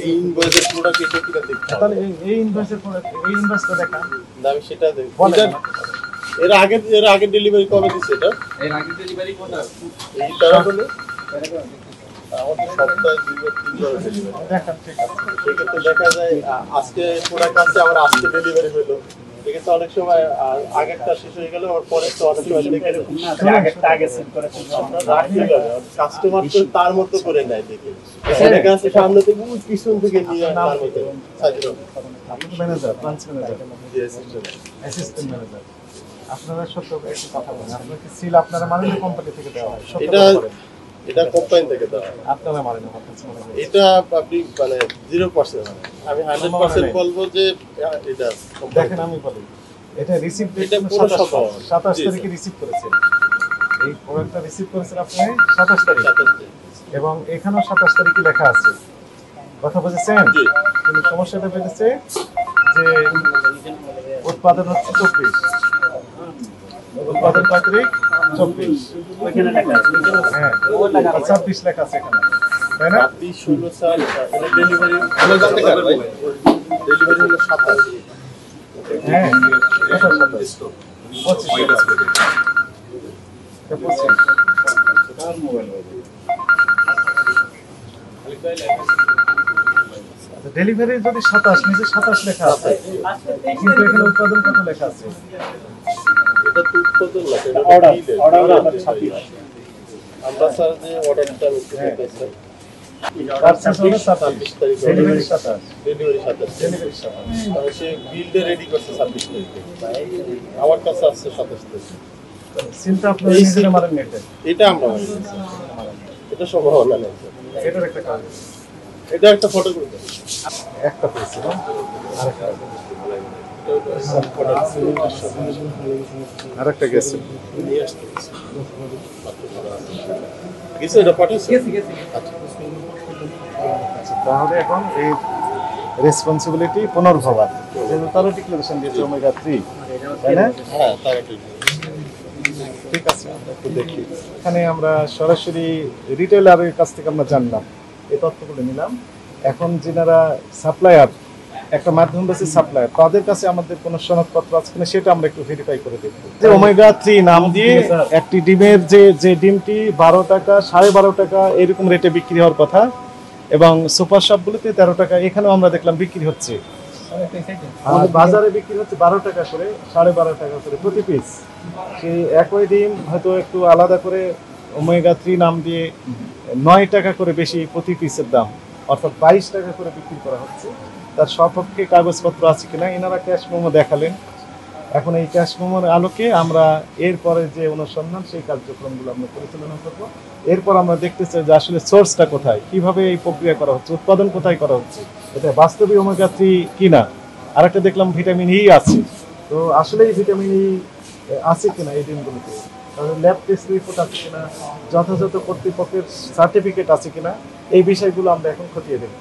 এই ইনভয়েসের প্রোডাক্ট এটা কি দেখতে তাহলে এই ইনভয়েসের প্রোডাক্ট এই ইনভয়েসটা দেখা না আমি সেটা দেখ বলেন এর আগে ডেলিভারি কবে দিছে এটা এর আগে ডেলিভারি কোনটা এই তারা বলে আমাদের সপ্তাহে 2-3 বার ডেলিভারি দেখা ঠিক আছে সেক্ষেত্রে দেখা যায় আজকে প্রোডাক্ট আছে আবার আজকে ডেলিভারি হলো এক্ষেত্রে অনেক সময় আগেরটা শেষ হয়ে গেল আবার পরের তো অনেক সময় দেখে আগেরটা আগে সেল করে কাস্টমার তো তার মতো করে নেয় দেখে অনেকে আছে সামনে থেকে পিছন থেকে নিয়ে তার মতো আপনি তো ম্যানেজার ব্রাঞ্চ ম্যানেজার জি অ্যাসিস্ট্যান্ট ম্যানেজার আপনারা সত্য একটু কথা বলেন আপনারা কি সিল আপনারা মানেন কোম্পানি থেকে দেওয়া হয় সত্য এটা কথা বলেন এটা কোম্পানি থেকে দেওয়া আপনারা মানেন আমার কাছে মনে হয় এটা আপনি মানে 0% আমি 100% বলবো যে এটা দেখেন আমি বলি এটা রিসিভ এটা পুরো সব 27 তারিখে রিসিভ করেছেন এই প্রোডাক্টটা রিসিভ করেছেন আপনি 27 তারিখ এবং এখানেও 27 তারিখে লেখা আছে কথা বুঝেছেন জি কিন্তু সমস্যাটা বেড়েছে যে উৎপাদন হচ্ছে 24 উৎপাদন তারিখ 24 ওখানে লেখা আছে হ্যাঁ 26 লেখা আছে এখানে তাই না 16 সাল এটা ডেলিভারি হলো জানতে পারবে ভাই ডেলিভারি হলো 27 হ্যাঁ এটা 27 ডেলিভারি যদি 27 নিচে 27 লেখা আছে কিন্তু এখানে উৎপাদন কত লেখা আছে এটা তো উৎপাদন না এটা অর্ডার আমরা স্যার যে অর্ডারটা করতেছি তার শেষ হলো 26 তারিখ ডেলিভারি 27 ডেলিভারি 27 ডেলিভারি 27 তাহলে সে বিলটা রেডি করছে 26 তারিখে আমার কাছে আসছে 27 তারিখে সিলটা আপনারা নিজেরা মারেন নেটে এটা আমরা মানি এটা সম্ভাবনা নেই এটার একটা কাজ এটা একটা ফটো করে দেন একটা পেয়েছিল আরেকটা আরেকটা গেছে নিয়ে আসতে গেছে এটা পাঠিয়েছে আচ্ছা তাহলে এখন এই রেসপন্সিবিলিটি পুনর্ভবার যেহেতু তারা ডিক্লারেশন দিয়েছে ওমেগা 3 তাই না হ্যাঁ তারা ঠিক ঠিক আছে আমরা একটু দেখি এখানে আমরা সরাসরি রিটেলারের কাছ থেকে আমরা জানলাম এই তথ্যগুলো নিলাম এখন যারা সাপ্লায়ার একটা মাধ্যম বেসিস সাপ্লায়ার তাদের কাছে আমাদের কোনো সনদপত্র আছে কিনা সেটা আমরা একটু ভেরিফাই করে দেখব যে ওমেগা 3 নাম দিয়ে একটি ডিমের যে ডিমটি 12 টাকা 12.5 টাকা এরকম রেটে বিক্রি হওয়ার কথা এবং সুপার শপগুলোতে 13 টাকা এখানেও আমরা দেখলাম বিক্রি হচ্ছে আর বাজারে বিক্রি হচ্ছে 12 টাকা করে 12.5 টাকা করে প্রতি পিস সেই একই ডিম হয়তো একটু আলাদা করে ওমেগা 3 নাম দিয়ে 9 টাকা করে বেশি প্রতি পিসের দাম অর্থাৎ 22 টাকা করে বিক্রি করা হচ্ছে তার সপক্ষে কাগজপত্র আছে কিনা এনারা ক্যাশ মেমো দেখালেন এখন এই ক্যাশ মেমোর আলোকে আমরা এরপরে যে অনুসন্ধান সেই কার্যক্রমগুলো আমরা পরিচালনা করব এরপর আমরা দেখতে চাই যে আসলে সোর্সটা কোথায় কিভাবে এই প্রক্রিয়া করা হচ্ছে উৎপাদন কোথায় করা হচ্ছে এটা বাস্তবে ওমেগা 3 কিনা আরেকটা দেখলাম ভিটামিন ই আছে তো আসলে এই ভিটামিন ই আছে কিনা এই ডিমগুলোতে তাহলে ল্যাব টেস্ট রিপোর্ট আছে কিনা যথাযথ কর্তৃপক্ষের সার্টিফিকেট আছে কিনা এই বিষয়গুলো আমরা এখন খতিয়ে দেখব